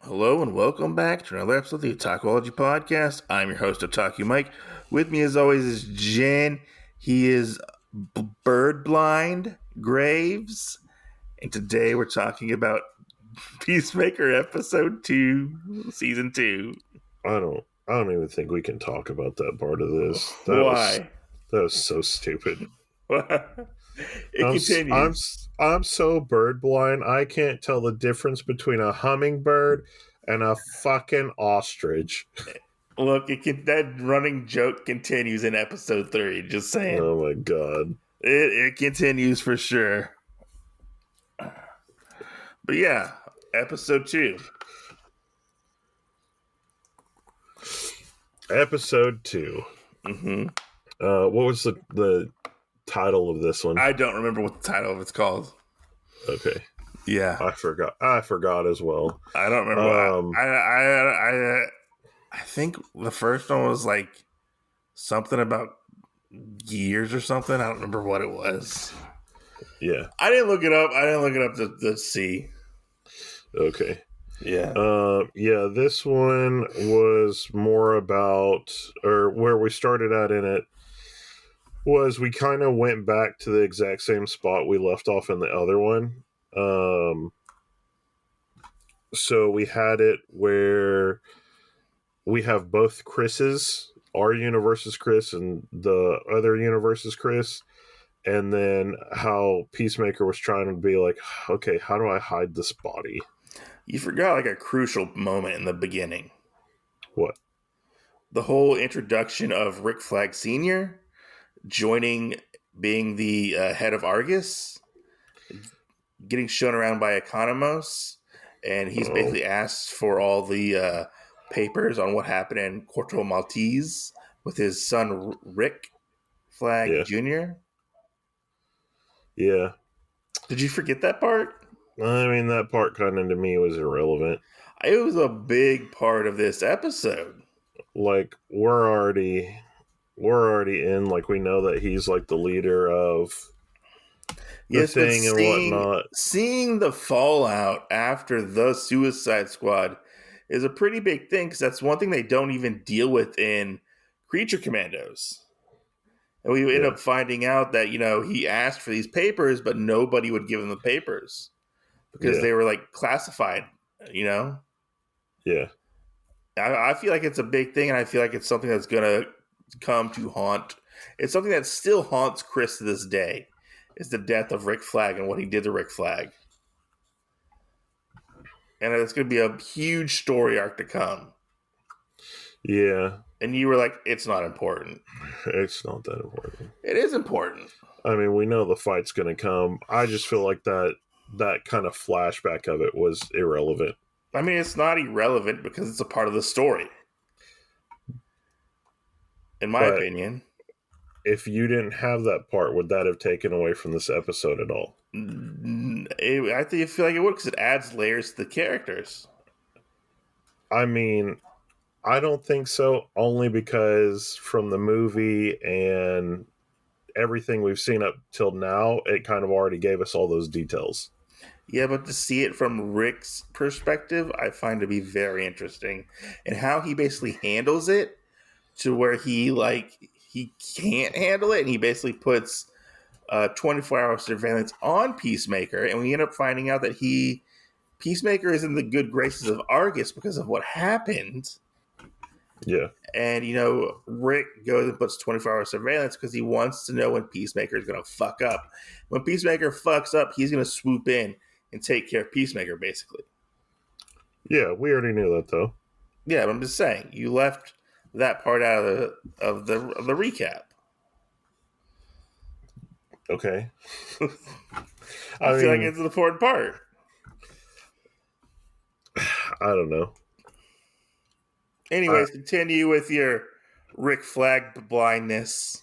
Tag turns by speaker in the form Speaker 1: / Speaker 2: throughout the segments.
Speaker 1: Hello and welcome back to another episode of the Otakuology podcast. I'm your host, Otaku Mike. With me, as always, is Jen. He is bird blind, Graves. And today we're talking about Peacemaker episode 2, season 2.
Speaker 2: I don't even think we can talk about that part of this.
Speaker 1: Why?
Speaker 2: That was so stupid.
Speaker 1: It continues.
Speaker 2: I'm so bird blind. I can't tell the difference between a hummingbird and a fucking ostrich.
Speaker 1: Look, that running joke continues in episode 3. Just saying.
Speaker 2: Oh my god.
Speaker 1: It continues for sure. But yeah, episode 2.
Speaker 2: Episode 2.
Speaker 1: Mm-hmm.
Speaker 2: What was the title of this one?
Speaker 1: I don't remember what the title of it's called.
Speaker 2: Okay.
Speaker 1: Yeah,
Speaker 2: I forgot as well.
Speaker 1: I don't remember. I think the first one was like something about gears or something. I don't remember what it was.
Speaker 2: Yeah.
Speaker 1: I didn't look it up. To see.
Speaker 2: Okay.
Speaker 1: Yeah.
Speaker 2: Yeah, this one was more about, or where we started at in it, was we kind of went back to the exact same spot we left off in the other one. So we had it where we have both Chris's, our universe is Chris and the other universe is Chris, and then how Peacemaker was trying to be like, okay, how do I hide this body?
Speaker 1: You forgot like a crucial moment in the beginning.
Speaker 2: What?
Speaker 1: The whole introduction of Rick Flag Sr. being the head of Argus, getting shown around by Economos, and he's basically asked for all the papers on what happened in Corto Maltese with his son Rick Flag Jr.
Speaker 2: Yeah.
Speaker 1: Did you forget that part?
Speaker 2: I mean, that part kind of to me was irrelevant.
Speaker 1: It was a big part of this episode.
Speaker 2: Like, we're already in, like, we know that he's like the leader of the thing and whatnot.
Speaker 1: Seeing the fallout after the Suicide Squad is a pretty big thing, because that's one thing they don't even deal with in Creature Commandos. And we end up finding out that, he asked for these papers, but nobody would give him the papers because they were like classified, Yeah. I feel like it's a big thing, and I feel like it's something that's going to come to haunt. It's something that still haunts Chris to this day, is the death of Rick Flag and what he did to Rick Flag. And it's going to be a huge story arc to come.
Speaker 2: Yeah.
Speaker 1: And you were like, it's not important.
Speaker 2: It's not that important.
Speaker 1: It is important.
Speaker 2: I mean, we know the fight's going to come. I just feel like that kind of flashback of it was irrelevant.
Speaker 1: I mean, it's not irrelevant because it's a part of the story. In my opinion.
Speaker 2: If you didn't have that part, would that have taken away from this episode at all?
Speaker 1: I feel like it would, because it adds layers to the characters.
Speaker 2: I mean, I don't think so, only because from the movie and everything we've seen up till now, it kind of already gave us all those details.
Speaker 1: Yeah, but to see it from Rick's perspective, I find to be very interesting. And how he basically handles it, to where he can't handle it, and he basically puts 24-hour surveillance on Peacemaker, and we end up finding out that Peacemaker is in the good graces of Argus because of what happened.
Speaker 2: Yeah.
Speaker 1: And, Rick goes and puts 24-hour surveillance because he wants to know when Peacemaker is going to fuck up. When Peacemaker fucks up, he's going to swoop in and take care of Peacemaker, basically.
Speaker 2: Yeah, we already knew that, though.
Speaker 1: Yeah, but I'm just saying, you left that part out of the recap.
Speaker 2: Okay.
Speaker 1: I feel like it's an important part.
Speaker 2: I don't know.
Speaker 1: Anyways, continue with your Rick Flag blindness.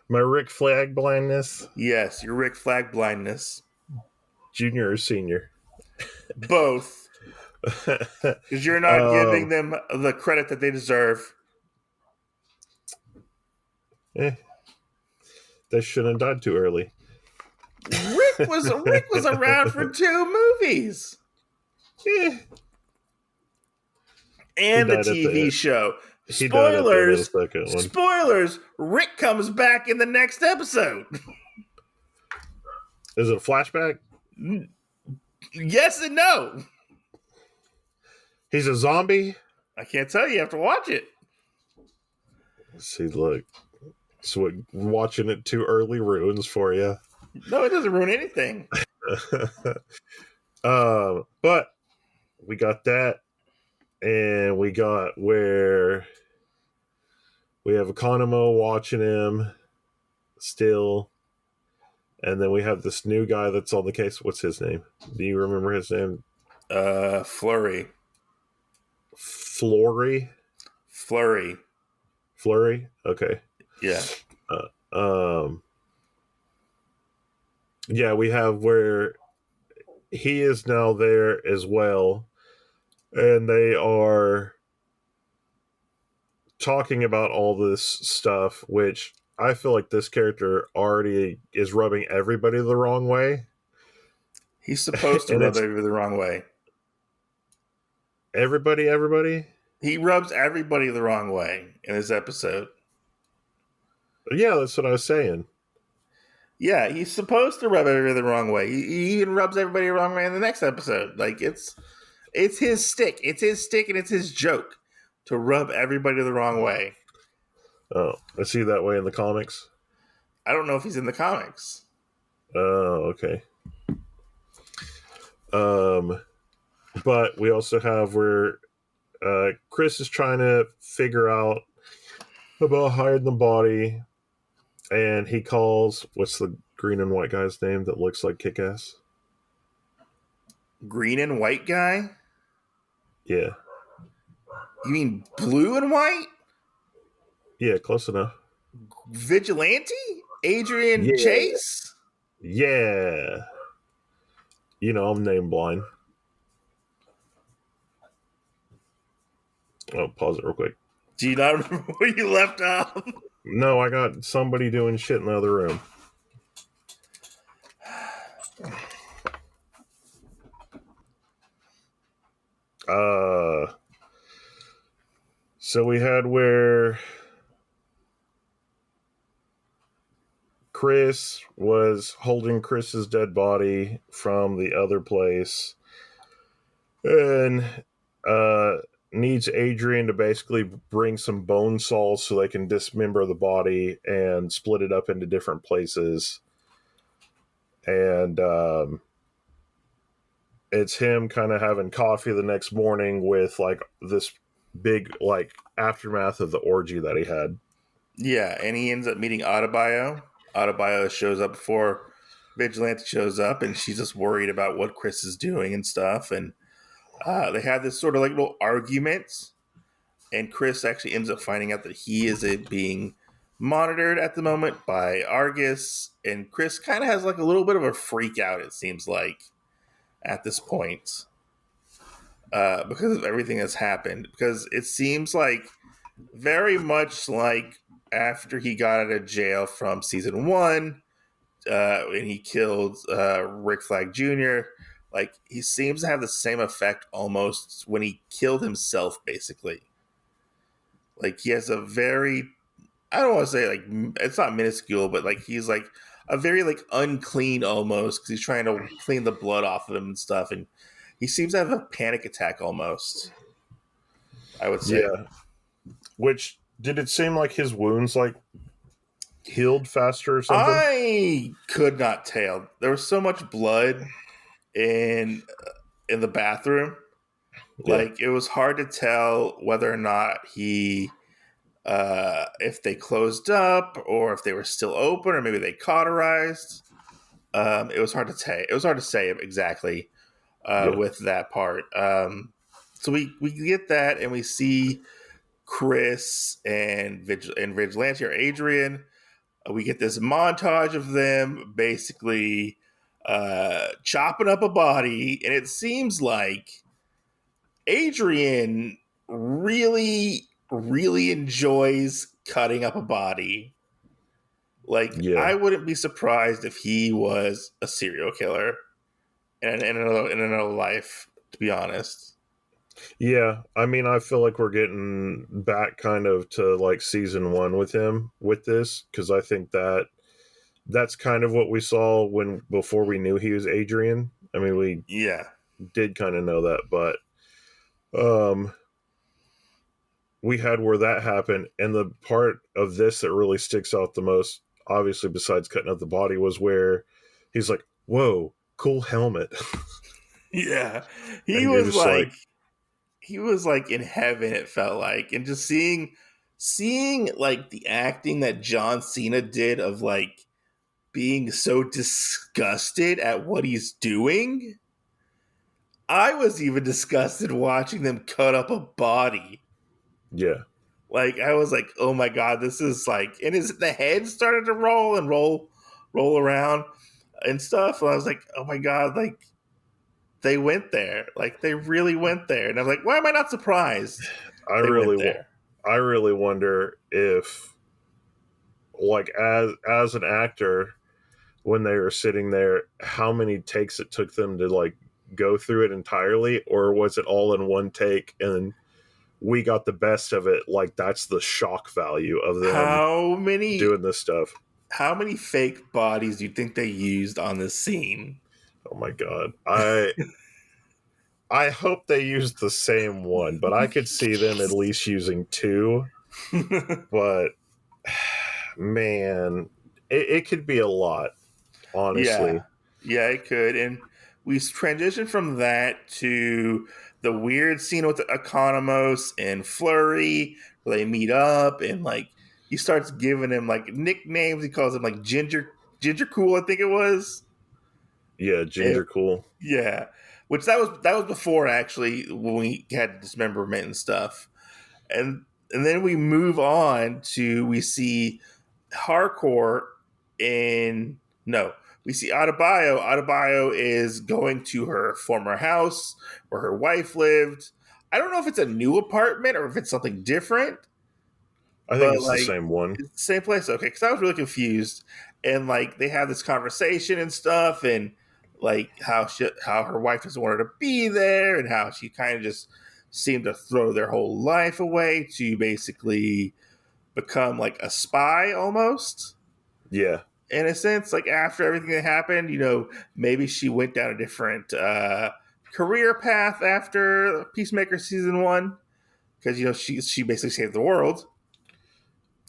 Speaker 2: My Rick Flag blindness?
Speaker 1: Yes, your Rick Flag blindness.
Speaker 2: Junior or senior?
Speaker 1: Both. Because you're not giving them the credit that they deserve.
Speaker 2: They shouldn't have died too early.
Speaker 1: Rick was around for 2 movies.
Speaker 2: He
Speaker 1: and the
Speaker 2: died at the
Speaker 1: TV
Speaker 2: end.
Speaker 1: show.
Speaker 2: He died at the end of the
Speaker 1: Spoilers!
Speaker 2: second one.
Speaker 1: Spoilers! Rick comes back in the next episode.
Speaker 2: Is it a flashback?
Speaker 1: Yes and no.
Speaker 2: He's a zombie?
Speaker 1: I can't tell you. You have to watch it.
Speaker 2: See, look. So what watching it too early ruins for you.
Speaker 1: No, it doesn't ruin anything.
Speaker 2: But we got that, and we got where we have Economo watching him still, and then we have this new guy that's on the case. What's his name? Do you remember his name?
Speaker 1: Flurry.
Speaker 2: Flory?
Speaker 1: Flurry.
Speaker 2: Flurry? Okay.
Speaker 1: Yeah.
Speaker 2: Yeah, we have where he is now there as well, and they are talking about all this stuff, which I feel like this character already is rubbing everybody the wrong way.
Speaker 1: He's supposed to
Speaker 2: And
Speaker 1: rub
Speaker 2: it's
Speaker 1: everybody the wrong way.
Speaker 2: everybody.
Speaker 1: He rubs everybody the wrong way in this episode.
Speaker 2: Yeah, that's what I was saying.
Speaker 1: Yeah, he's supposed to rub everybody the wrong way. He even rubs everybody the wrong way in the next episode. Like it's his stick. It's his stick and it's his joke to rub everybody the wrong way.
Speaker 2: Oh, I see that way in the comics.
Speaker 1: I don't know if he's in the comics.
Speaker 2: Oh, okay. But we also have where Chris is trying to figure out about hiding the body, and he calls, what's the green and white guy's name that looks like Kick-Ass?
Speaker 1: Green and white guy?
Speaker 2: Yeah.
Speaker 1: You mean blue and white?
Speaker 2: Yeah, close enough.
Speaker 1: Vigilante? Adrian Chase?
Speaker 2: Yeah. You know, I'm name blind. Oh, pause it real quick.
Speaker 1: Do you not remember where you left off?
Speaker 2: No, I got somebody doing shit in the other room. So we had where Chris was holding Chris's dead body from the other place and needs Adrian to basically bring some bone saws so they can dismember the body and split it up into different places. And it's him kind of having coffee the next morning with like this big like aftermath of the orgy that he had.
Speaker 1: Yeah, and he ends up meeting Adebayo. Adebayo shows up before Vigilante shows up, and she's just worried about what Chris is doing and stuff. And they have this sort of like little argument, and Chris actually ends up finding out that he is being monitored at the moment by Argus, and Chris kind of has like a little bit of a freak out, it seems like, at this point. Because of everything that's happened. Because it seems like very much like after he got out of jail from season 1, and he killed Rick Flag Jr., like he seems to have the same effect almost when he killed himself, basically. Like he has a very, I don't want to say like, it's not minuscule, but like he's like a very like unclean almost, because he's trying to clean the blood off of him and stuff, and he seems to have a panic attack almost, I would say.
Speaker 2: Yeah. Which, did it seem like his wounds like healed faster or something?
Speaker 1: I could not tell. There was so much blood in the bathroom.
Speaker 2: Yeah.
Speaker 1: Like it was hard to tell whether or not he if they closed up or if they were still open or maybe they cauterized. It was hard to say. It was hard to say exactly with that part. So we get that, and we see Chris and Vigilante or Adrian. We get this montage of them basically chopping up a body, and it seems like Adrian really, really enjoys cutting up a body. Like, I wouldn't be surprised if he was a serial killer in another life, to be honest.
Speaker 2: Yeah, I mean, I feel like we're getting back kind of to like season one with him with this because I think that's kind of what we saw when before we knew he was Adrian. I mean, we
Speaker 1: Yeah.
Speaker 2: did kind of know that, but um, we had where that happened, and the part of this that really sticks out the most, obviously, besides cutting up the body, was where he's like, "Whoa, cool helmet,"
Speaker 1: Yeah. He
Speaker 2: and you're
Speaker 1: was
Speaker 2: just like,
Speaker 1: like he was like in heaven, it felt like. And just seeing like the acting that John Cena did of like being so disgusted at what he's doing. I was even disgusted watching them cut up a body.
Speaker 2: "Yeah,
Speaker 1: Like I was like, oh my god, this is like, and his the head started to roll and roll around and stuff. And I was like, oh my god, like they went there, like they really went there. And I'm like, why am I not surprised
Speaker 2: I
Speaker 1: they went
Speaker 2: really want."
Speaker 1: there?
Speaker 2: I really wonder if, like, as an actor, when they were sitting there, how many takes it took them to like go through it entirely, or was it all in one take and we got the best of it? Like that's the shock value of them
Speaker 1: How many
Speaker 2: doing this stuff.
Speaker 1: how many fake bodies do you think they used on this scene?
Speaker 2: Oh my god, I hope they used the same one, but I could see them at least using two. But man, it could be a lot,
Speaker 1: Yeah,
Speaker 2: honestly.
Speaker 1: yeah, it could. And we transitioned from that to the weird scene with Economos and Flurry, where they meet up, and like he starts giving him like nicknames. He calls him like Ginger Cool, I think it was.
Speaker 2: Yeah,
Speaker 1: And,
Speaker 2: Ginger Cool.
Speaker 1: yeah, which that was before actually when we had dismemberment and stuff. And then we move on to we see hardcore in no we see Adebayo. Adebayo is going to her former house where her wife lived. I don't know if it's a new apartment or if it's something different,
Speaker 2: I think
Speaker 1: but
Speaker 2: it's the
Speaker 1: like
Speaker 2: same one.
Speaker 1: it's the same place. Okay, because I was really confused. And like they have this conversation and stuff, and like how her wife doesn't want her to be there, and how she kind of just seemed to throw their whole life away to basically become like a spy almost
Speaker 2: Yeah,
Speaker 1: in a sense. Like after everything that happened, maybe she went down a different career path after Peacemaker season one because she basically saved the world.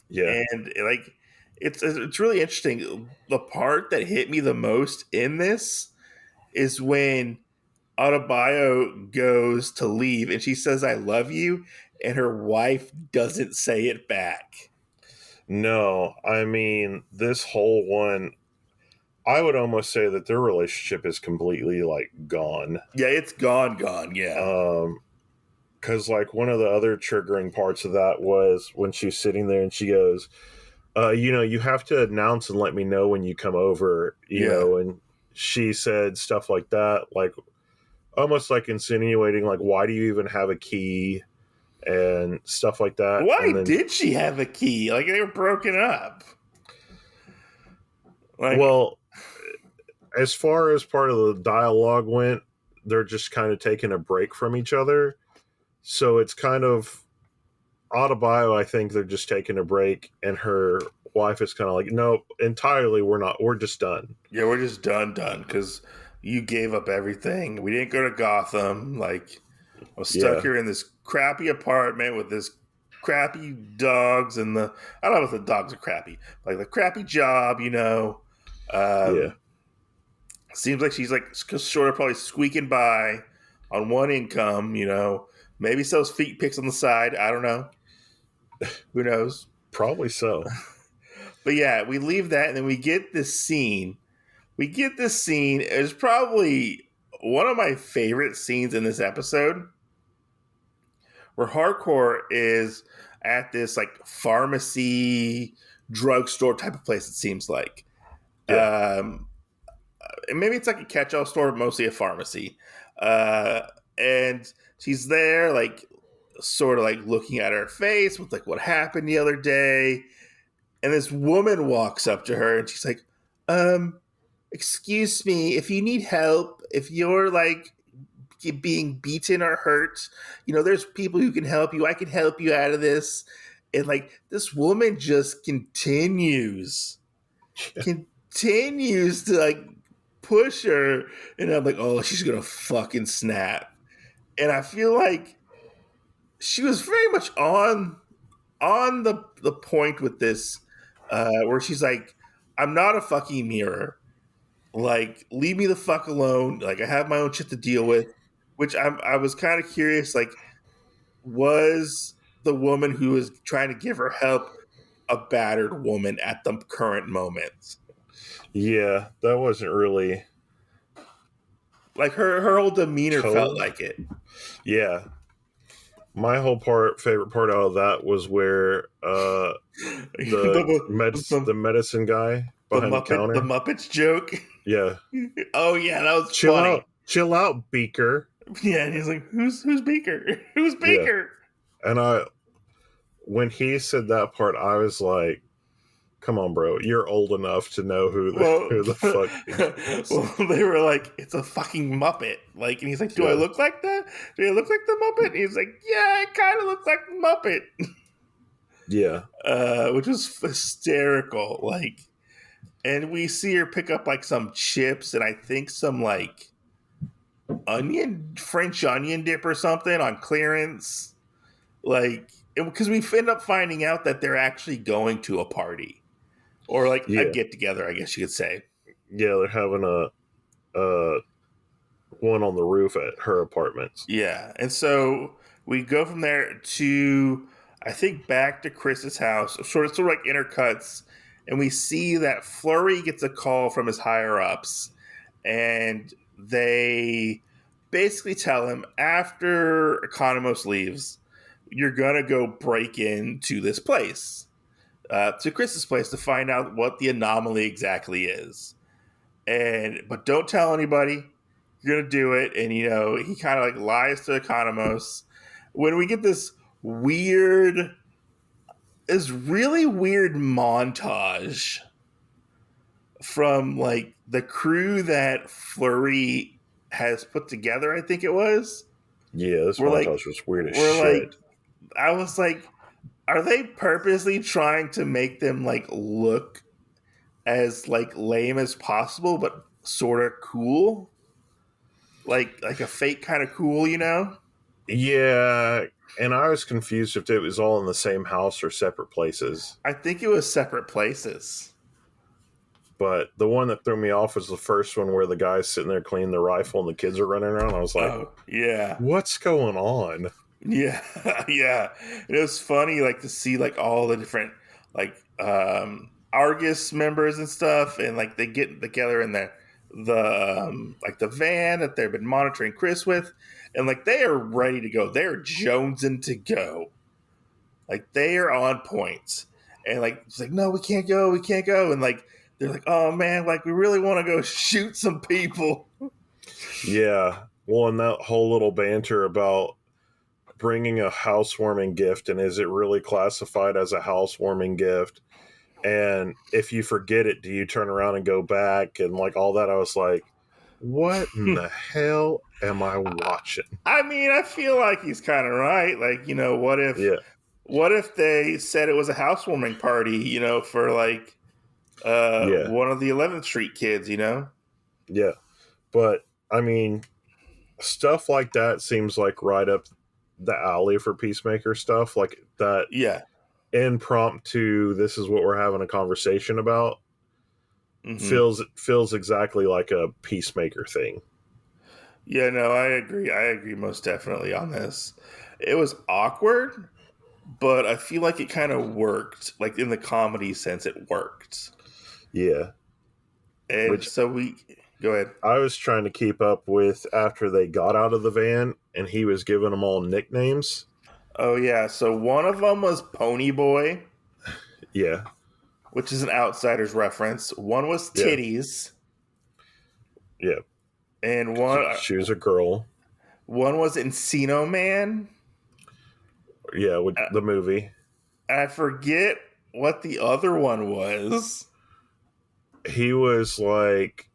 Speaker 2: yeah.
Speaker 1: And like it's really interesting. The part that hit me the most in this is when Adebayo goes to leave and she says I love you, and her wife doesn't say it back.
Speaker 2: No, I mean this whole one. I would almost say that their relationship is completely like gone.
Speaker 1: Yeah, it's gone. Yeah.
Speaker 2: Because like one of the other triggering parts of that was when she's sitting there and she goes, you have to announce and let me know when you come over,
Speaker 1: Yeah.
Speaker 2: and she said stuff like that, like almost like insinuating like why do you even have a key and stuff like that.
Speaker 1: Why
Speaker 2: And then,
Speaker 1: did she have a key? Like they were broken up. Like,
Speaker 2: well, as far as part of the dialogue went, they're just kind of taking a break from each other. So it's kind of Adebayo, I think they're just taking a break, and her wife is kind of like, nope, entirely, we're not, we're just done.
Speaker 1: yeah, we're just done because you gave up everything. We didn't go to Gotham. Like, I was stuck
Speaker 2: Yeah,
Speaker 1: here in this crappy apartment with this crappy dogs and I don't know if the dogs are crappy, like the crappy job.
Speaker 2: yeah,
Speaker 1: Um, Seems like she's like sort of probably squeaking by on one income. Maybe sells feet pics on the side. I don't know. Who knows?
Speaker 2: probably so.
Speaker 1: But yeah, we leave that and then we get this scene. We get this scene. It's probably one of my favorite scenes in this episode where Hardcore is at this like pharmacy drugstore type of place, it seems like.
Speaker 2: Yeah,
Speaker 1: Um, and maybe it's like a catch-all store, but mostly a pharmacy. Uh, and she's there, like, sort of like looking at her face with like what happened the other day. And this woman walks up to her and she's like, excuse me, if you need help, if you're like being beaten or hurt. There's people who can help you. I can help you out of this. And like this woman just continues to like push her, and I'm like, oh, she's gonna fucking snap. And I feel like she was very much on the point with this, where she's like, I'm not a fucking mirror. Like, leave me the fuck alone. Like, I have my own shit to deal with. Which I was kind of curious. Like, was the woman who was trying to give her help a battered woman at the current moment?
Speaker 2: Yeah, that wasn't really
Speaker 1: Like her whole demeanor felt
Speaker 2: told.
Speaker 1: like it.
Speaker 2: Yeah, my whole favorite part out of that was where the medicine guy behind the
Speaker 1: The
Speaker 2: counter.
Speaker 1: Muppets joke.
Speaker 2: Yeah,
Speaker 1: Oh yeah, that was funny.
Speaker 2: Chill out, Beaker.
Speaker 1: Yeah, and he's like, "Who's Beaker? Who's
Speaker 2: Yeah,
Speaker 1: Beaker?"
Speaker 2: and when he said that part, I was like, "Come on, bro, you're old enough to know who the fuck Beaker is."
Speaker 1: Well, they were like, "It's a fucking Muppet." Like, and he's like, "Do I
Speaker 2: Yeah,
Speaker 1: look like that? Do I look like the Muppet?" And he's like, "Yeah, I kind of look like the Muppet,"
Speaker 2: yeah,
Speaker 1: which was hysterical. Like, and we see her pick up like some chips and I think some like French onion dip or something on clearance. Like, because we end up finding out that they're actually going to a party or like a
Speaker 2: yeah,
Speaker 1: get together, I guess you could say.
Speaker 2: yeah. They're having a one on the roof at her apartments.
Speaker 1: Yeah. And so we go from there to, I think, back to Chris's house, sort of like intercuts. And we see that Flurry gets a call from his higher ups, and they basically tell him after Economos leaves, you're going to go break into this place, to Chris's place, to find out what the anomaly exactly is. But don't tell anybody. You're gonna do it, and he kind of like lies to Economos. When we get this really weird montage from like the crew that Fleury has put together, I think it was.
Speaker 2: Yeah, this
Speaker 1: We're like,
Speaker 2: montage was weird as
Speaker 1: we're
Speaker 2: shit.
Speaker 1: like, I was like, are they purposely trying to make them like look as like lame as possible, but sort of cool? Like a fake kind of cool,
Speaker 2: Yeah, and I was confused if it was all in the same house or separate places.
Speaker 1: I think it was separate places.
Speaker 2: But the one that threw me off was the first one where the guy's sitting there cleaning the rifle and the kids are running around. I was like,
Speaker 1: Oh, yeah.
Speaker 2: what's going on?
Speaker 1: Yeah. Yeah. It was funny like to see like all the different like Argus members and stuff, and like they get together in the like the van that they've been monitoring Chris with, and like they are ready to go. They're jonesing to go. Like they are on point. And like it's like, no, we can't go, and like they're like, oh man, like we really want to go shoot some people.
Speaker 2: Yeah. Well, and that whole little banter about bringing a housewarming gift, and is it really classified as a housewarming gift? And if you forget it, do you turn around and go back? And like all that, I was like, what in the hell am I watching?
Speaker 1: I mean, I feel like he's kind of right. Like,
Speaker 2: Yeah.
Speaker 1: what if they said it was a housewarming party, for like
Speaker 2: Yeah.
Speaker 1: one of the 11th Street kids,
Speaker 2: Yeah. But I mean, stuff like that seems like right up the alley for Peacemaker stuff. Like that
Speaker 1: Yeah.
Speaker 2: impromptu, this is what we're having a conversation about,
Speaker 1: Mm-hmm.
Speaker 2: feels exactly like a Peacemaker thing.
Speaker 1: Yeah, no, I agree. I agree most definitely on this. It was awkward, but I feel like it kind of worked. Like in the comedy sense, it worked.
Speaker 2: Yeah.
Speaker 1: And
Speaker 2: Which
Speaker 1: so we go ahead.
Speaker 2: I was trying to keep up with after they got out of the van and he was giving them all nicknames.
Speaker 1: Oh yeah, so one of them was Pony Boy,
Speaker 2: Yeah.
Speaker 1: which is an Outsiders reference. One was
Speaker 2: Yeah.
Speaker 1: Titties,
Speaker 2: Yeah.
Speaker 1: and
Speaker 2: She was a girl.
Speaker 1: one was Encino Man.
Speaker 2: Yeah, with the movie.
Speaker 1: I forget what the other one was.
Speaker 2: He was like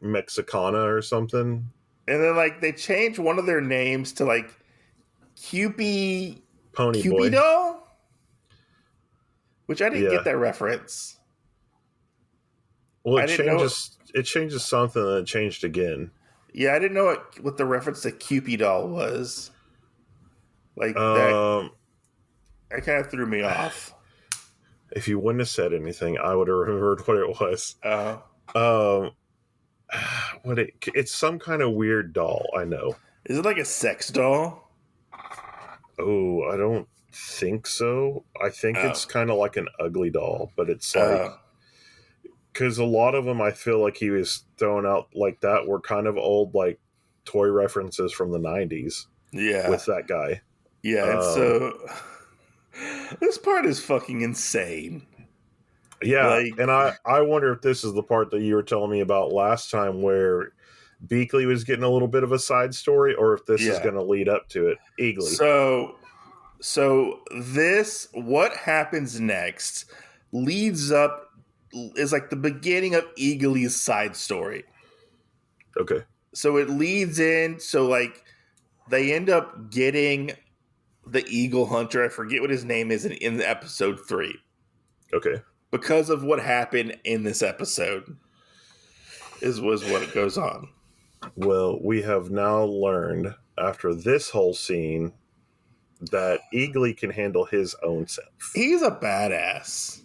Speaker 2: Mexicana or something.
Speaker 1: And then like they changed one of their names to like Cupid
Speaker 2: Pony
Speaker 1: Cupid
Speaker 2: Boy.
Speaker 1: doll, which I didn't get
Speaker 2: Yeah.
Speaker 1: that reference.
Speaker 2: Well,
Speaker 1: I didn't know it.
Speaker 2: it changes something and it changed again.
Speaker 1: Yeah, I didn't know what the reference to Cupid doll was. Like that,
Speaker 2: Um,
Speaker 1: that kind of threw me off.
Speaker 2: if you wouldn't have said anything, I would have remembered what it was.
Speaker 1: Uh,
Speaker 2: Um, it's some kind of weird doll. I know.
Speaker 1: is it like a sex doll?
Speaker 2: Oh, I don't think so. I think
Speaker 1: Oh,
Speaker 2: it's kind of like an ugly doll, but it's like
Speaker 1: oh,
Speaker 2: because a lot of them I feel like he was throwing out like that were kind of old like toy references from the 90s
Speaker 1: yeah,
Speaker 2: with that guy.
Speaker 1: yeah. And
Speaker 2: Um,
Speaker 1: so this part is fucking insane.
Speaker 2: yeah,
Speaker 1: Like,
Speaker 2: and I wonder if this is the part that you were telling me about last time where Beakley was getting a little bit of a side story, or if this is
Speaker 1: yeah.
Speaker 2: going to lead up to it. Eagly.
Speaker 1: So, so this what happens next leads up is like the beginning of Eagly's side story.
Speaker 2: Okay.
Speaker 1: So it leads in. So like they end up getting the eagle hunter. I forget what his name is in the episode 3
Speaker 2: Okay.
Speaker 1: because of what happened in this episode. Was what it goes on.
Speaker 2: Well, we have now learned after this whole scene that Eagly can handle his own self.
Speaker 1: He's a badass.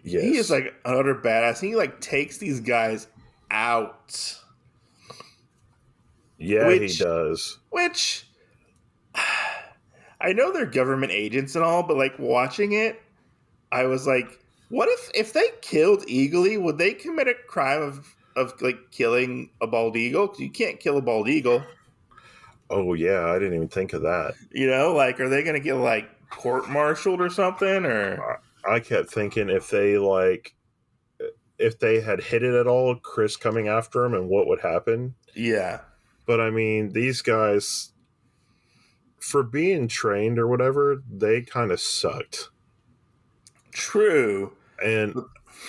Speaker 1: He is
Speaker 2: Yes.
Speaker 1: like an utter badass. He like takes these guys out.
Speaker 2: Yeah, he
Speaker 1: Which
Speaker 2: does.
Speaker 1: which I know they're government agents and all, but like watching it, I was like, what if they killed Eagly, would they commit a crime of like killing a bald eagle? Because you can't kill a bald eagle.
Speaker 2: Oh, yeah, I didn't even think of that.
Speaker 1: You know, like are they gonna get like court martialed or something? Or
Speaker 2: I kept thinking if they had hit it at all, Chris coming after him and what would happen.
Speaker 1: yeah.
Speaker 2: But I mean, these guys, for being trained or whatever, they kind of sucked.
Speaker 1: True.
Speaker 2: And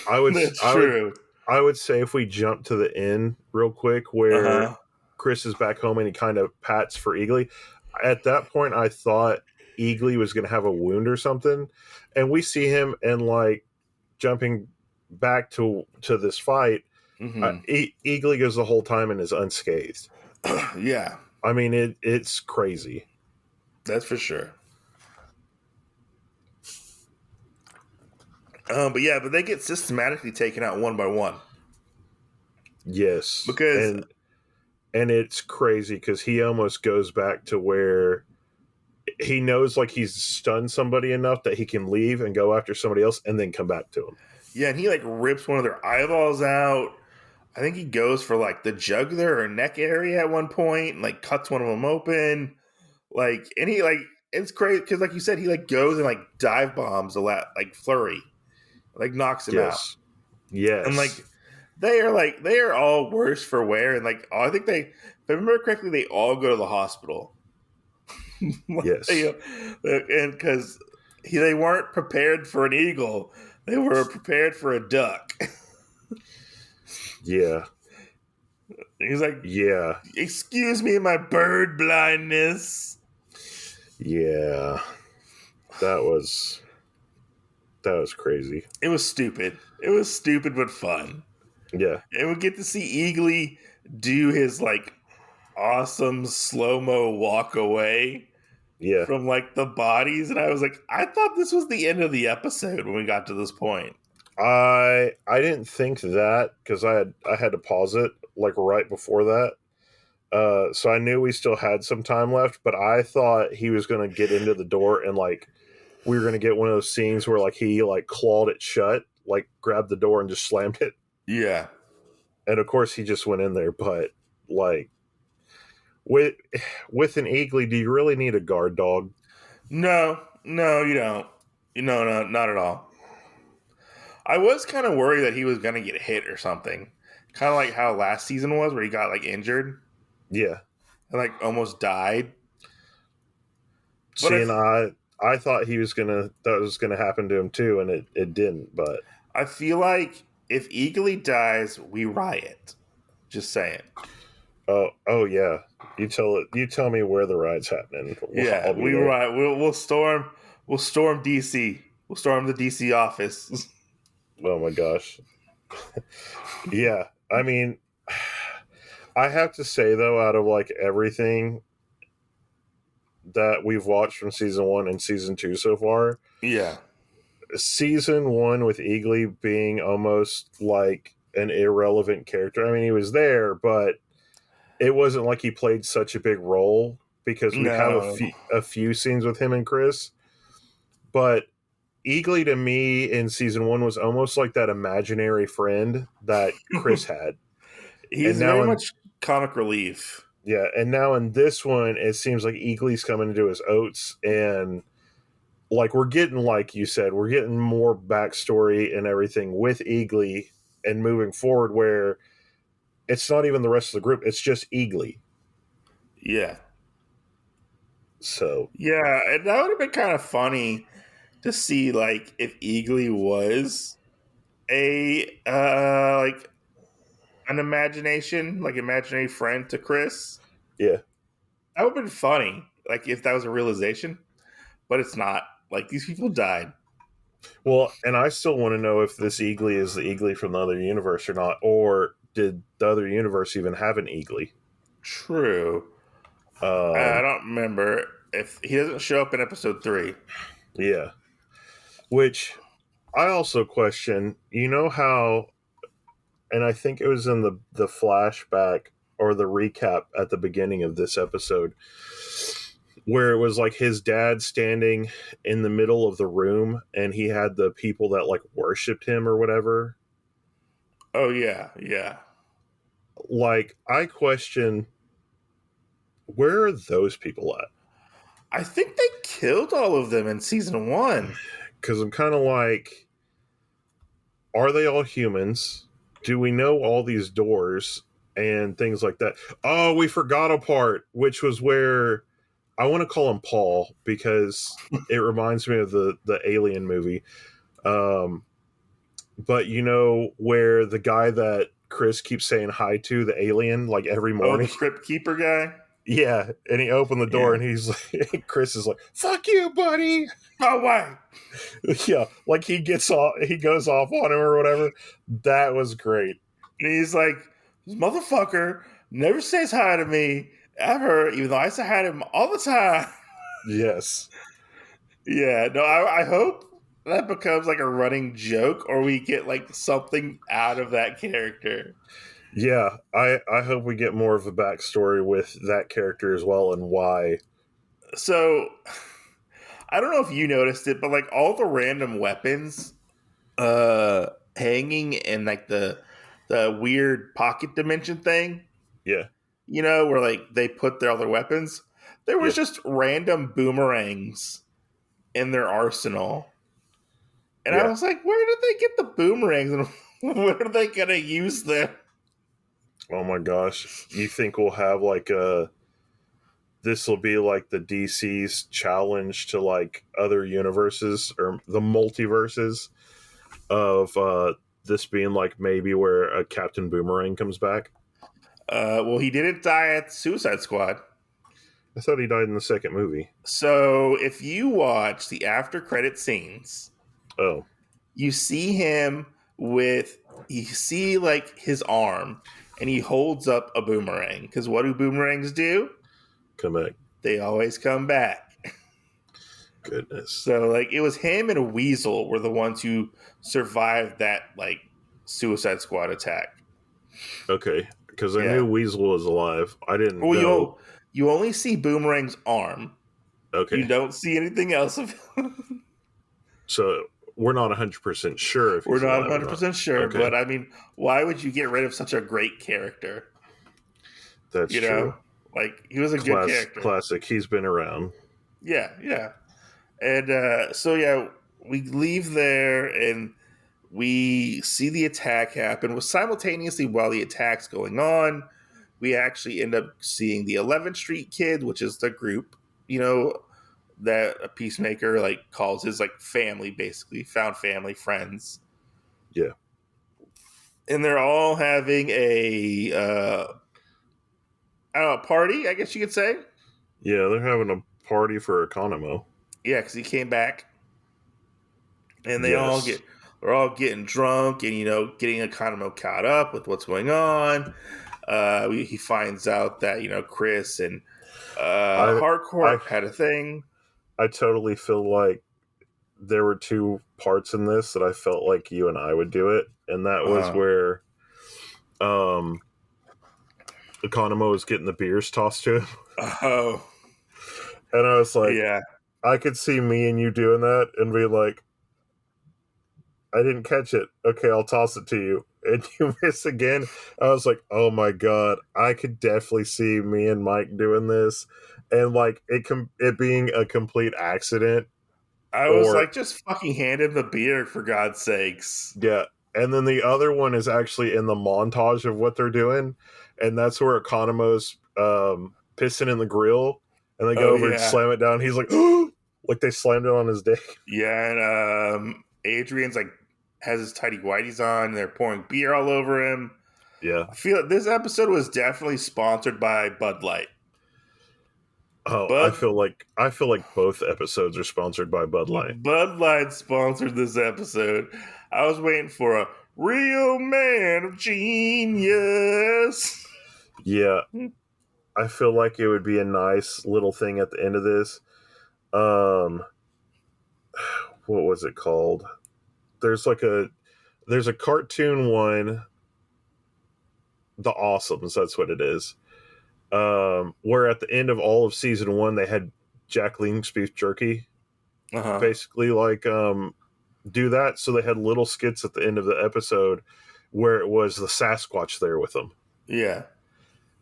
Speaker 2: I would,
Speaker 1: That's
Speaker 2: I would,
Speaker 1: true.
Speaker 2: I would say if we jump to the end real quick, where
Speaker 1: Uh-huh.
Speaker 2: Chris is back home and he kind of pats for Eagly. At that point, I thought Eagly was going to have a wound or something, and we see him and like jumping back to this fight.
Speaker 1: Mm-hmm.
Speaker 2: Eagly goes the whole time and is unscathed.
Speaker 1: Yeah,
Speaker 2: I mean, it's crazy.
Speaker 1: that's for sure. But they get systematically taken out one by one
Speaker 2: Yes,
Speaker 1: because
Speaker 2: and it's crazy because he almost goes back to where he knows like he's stunned somebody enough that he can leave and go after somebody else and then come back to him.
Speaker 1: yeah, and he like rips one of their eyeballs out. I think he goes for like the jugular or neck area at one point, and like cuts one of them open. Like, and he like it's crazy because like you said, he like goes and like dive bombs a lot, like Flurry, like knocks him out,
Speaker 2: Yes,
Speaker 1: and
Speaker 2: yes,
Speaker 1: they are all worse for wear, and like I think they, if I remember correctly, they all go to the hospital.
Speaker 2: yes,
Speaker 1: And because they weren't prepared for an eagle, they were prepared for a duck.
Speaker 2: yeah,
Speaker 1: He's like,
Speaker 2: yeah,
Speaker 1: "Excuse me, my bird blindness."
Speaker 2: yeah. That was crazy.
Speaker 1: It was stupid. It was stupid but fun.
Speaker 2: Yeah,
Speaker 1: And we get to see Eagly do his like awesome slow mo walk away
Speaker 2: yeah.
Speaker 1: from like the bodies, and I was like, I thought this was the end of the episode when we got to this point.
Speaker 2: I didn't think that because I had to pause it like right before that. So I knew we still had some time left, but I thought he was going to get into the door and like we were going to get one of those scenes where like he like clawed it shut, like grabbed the door and just slammed it.
Speaker 1: Yeah.
Speaker 2: And of course he just went in there, but like with an Eagly, do you really need a guard dog?
Speaker 1: No, no, you don't. No, not at all. I was kind of worried that he was going to get hit or something. Kind of like how last season was, where he got like injured
Speaker 2: Yeah.
Speaker 1: and like almost died. But
Speaker 2: See, and I thought that was gonna happen to him too, and it didn't. But
Speaker 1: I feel like if Eagly dies, we riot. Just saying.
Speaker 2: Oh yeah. You tell me where the ride's happening.
Speaker 1: Yeah,
Speaker 2: I'll be
Speaker 1: we
Speaker 2: there.
Speaker 1: riot. We'll storm DC. We'll storm the DC office.
Speaker 2: Oh my gosh. Yeah. I mean, I have to say though, out of like everything that we've watched from season 1 and season 2 so far,
Speaker 1: Yeah.
Speaker 2: season 1 with Eagly being almost like an irrelevant character. I mean, he was there, but it wasn't like he played such a big role because we have
Speaker 1: No.
Speaker 2: a few scenes with him and Chris. But Eagly to me in season 1 was almost like that imaginary friend that Chris had. And
Speaker 1: He's
Speaker 2: now
Speaker 1: very
Speaker 2: in
Speaker 1: much comic relief.
Speaker 2: yeah, and now in this one it seems like Eagly's coming into his oats, and like we're getting, like you said, we're getting more backstory and everything with Eagly and moving forward where it's not even the rest of the group, it's just Eagly.
Speaker 1: Yeah.
Speaker 2: So
Speaker 1: Yeah, and that would have been kind of funny to see like if Eagly was a like an imagination, like imaginary friend to Chris.
Speaker 2: yeah.
Speaker 1: That would have been funny, like if that was a realization, but it's not. Like these people died.
Speaker 2: Well, and I still want to know if this Eagly is the Eagly from the other universe or not, or did the other universe even have an Eagly?
Speaker 1: True. I
Speaker 2: Um,
Speaker 1: don't remember if he doesn't show up in episode 3.
Speaker 2: yeah. Which I also question, you know how, and I think it was in the flashback or the recap at the beginning of this episode, where it was like his dad standing in the middle of the room and he had the people that like worshipped him or whatever.
Speaker 1: Oh yeah, yeah.
Speaker 2: Like, I question, where are those people at?
Speaker 1: I think they killed all of them in season 1.
Speaker 2: Because I'm kind of like, are they all humans? Do we know all these doors and things like that? Oh, we forgot a part, which was where I want to call him Paul because it reminds me of the Alien movie. But you know where the guy that Chris keeps saying hi to, the alien, like every
Speaker 1: Oh, the
Speaker 2: morning.
Speaker 1: crypt keeper guy.
Speaker 2: Yeah, and he opened the door
Speaker 1: Yeah.
Speaker 2: and he's like, Chris is like, "Fuck you, buddy."
Speaker 1: Oh why?
Speaker 2: Yeah, like he goes off on him or whatever. That was great.
Speaker 1: And he's like, this motherfucker never says hi to me ever, even though I say hi to him all the time.
Speaker 2: Yes.
Speaker 1: Yeah, no, I hope that becomes like a running joke or we get like something out of that character.
Speaker 2: Yeah, I hope we get more of a backstory with that character as well and why.
Speaker 1: So I don't know if you noticed it, but like all the random weapons hanging in like the weird pocket dimension thing,
Speaker 2: Yeah,
Speaker 1: where like they put all their weapons, there
Speaker 2: yeah,
Speaker 1: was just random boomerangs in their arsenal. And I
Speaker 2: yeah.
Speaker 1: was like, where did they get the boomerangs and where are they gonna use them?
Speaker 2: Oh my gosh, you think we'll have like a? This will be like the DC's challenge to like other universes or the multiverses of this being like maybe where a Captain Boomerang comes back.
Speaker 1: Well, he didn't die at Suicide Squad.
Speaker 2: I thought he died in the second movie.
Speaker 1: So if you watch the after credit scenes,
Speaker 2: Oh,
Speaker 1: you see him you see like his arm and he holds up a boomerang. Because what do boomerangs do?
Speaker 2: come back.
Speaker 1: They always come back.
Speaker 2: Goodness.
Speaker 1: So like it was him and a weasel were the ones who survived that like Suicide Squad attack.
Speaker 2: Okay, because I knew
Speaker 1: Yeah.
Speaker 2: Weasel was alive. I didn't
Speaker 1: Well,
Speaker 2: know.
Speaker 1: you only see Boomerang's arm. You
Speaker 2: Okay,
Speaker 1: don't see anything else of him.
Speaker 2: so we're not 100% sure if
Speaker 1: We're
Speaker 2: he's
Speaker 1: not
Speaker 2: alive or not.
Speaker 1: 100% sure,
Speaker 2: Okay,
Speaker 1: but I mean, why would you get rid of such a great character?
Speaker 2: that's
Speaker 1: You know,
Speaker 2: true.
Speaker 1: like he was a good character.
Speaker 2: Classic. He's been around.
Speaker 1: Yeah, yeah. And so yeah, we leave there and we see the attack happen. Well, simultaneously while the attack's going on, we actually end up seeing the 11th Street Kid, which is the group, that a Peacemaker like calls his like family, basically found family, friends.
Speaker 2: Yeah.
Speaker 1: and they're all having a I don't know, party, I guess you could say.
Speaker 2: Yeah, they're having a party for Economo.
Speaker 1: Yeah, because he came back, and
Speaker 2: Yes.
Speaker 1: they're all getting drunk, and getting Economo caught up with what's going on. He finds out that Chris and
Speaker 2: I I
Speaker 1: Harcourt had a thing.
Speaker 2: I totally feel like there were two parts in this that I felt like you and I would do it, and that was
Speaker 1: Uh,
Speaker 2: where um Economo was getting the beers tossed to him.
Speaker 1: oh,
Speaker 2: And I was like,
Speaker 1: yeah.
Speaker 2: I could see me and you doing that and be like, I didn't catch it. Okay, I'll toss it to you. And you miss again. I was like, oh my god, I could definitely see me and Mike doing this, and like it being a complete accident,
Speaker 1: I was
Speaker 2: or
Speaker 1: like, just fucking hand him the beer for God's sakes.
Speaker 2: yeah. And then the other one is actually in the montage of what they're doing, and that's where Economo's pissing in the grill, and they go
Speaker 1: Oh
Speaker 2: over and
Speaker 1: yeah,
Speaker 2: slam it down. He's like, like they slammed it on his dick.
Speaker 1: yeah. And Adrian's like has his tidy whities on. And they're pouring beer all over him.
Speaker 2: Yeah.
Speaker 1: I feel like this episode was definitely sponsored by Bud Light.
Speaker 2: Oh,
Speaker 1: Bud
Speaker 2: I feel like both episodes are sponsored by Bud Light.
Speaker 1: Bud Light sponsored this episode. I was waiting for a real man of genius.
Speaker 2: Yeah, I feel like it would be a nice little thing at the end of this. Um, what was it called? There's like there's a cartoon one, The Awesomes. That's what it is. Where at the end of all of season one, they had Jacqueline's beef jerky,
Speaker 1: Uh-huh.
Speaker 2: basically like do that. So they had little skits at the end of the episode where it was the Sasquatch there with them.
Speaker 1: Yeah.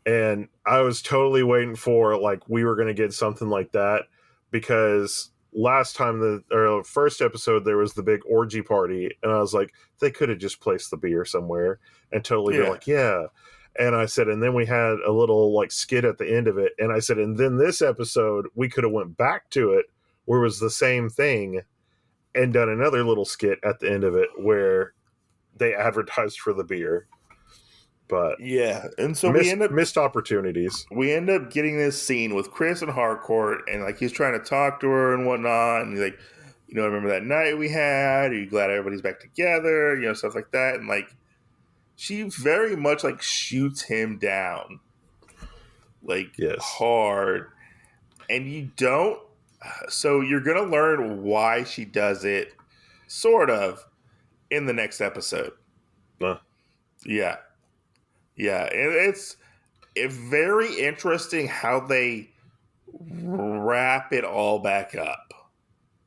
Speaker 2: And I was totally waiting for like we were going to get something like that, because last time or first episode there was the big orgy party, and I was like, they could have just placed the beer somewhere and totally been
Speaker 1: Yeah.
Speaker 2: like, yeah. And I said, and then we had a little like skit at the end of it, and I said, and then this episode we could have went back to it where it was the same thing and done another little skit at the end of it where they advertised for the beer. But
Speaker 1: Yeah. And so we
Speaker 2: missed opportunities.
Speaker 1: getting this scene with Chris and Harcourt, and like he's trying to talk to her and whatnot, and he's like, remember that night we had? Are you glad everybody's back together? Stuff like that. And like she very much like shoots him down, like
Speaker 2: Yes.
Speaker 1: hard. And you don't so you're gonna learn why she does it, sort of, in the next episode.
Speaker 2: Uh,
Speaker 1: Yeah. Yeah. And it's very interesting how they wrap it all back up.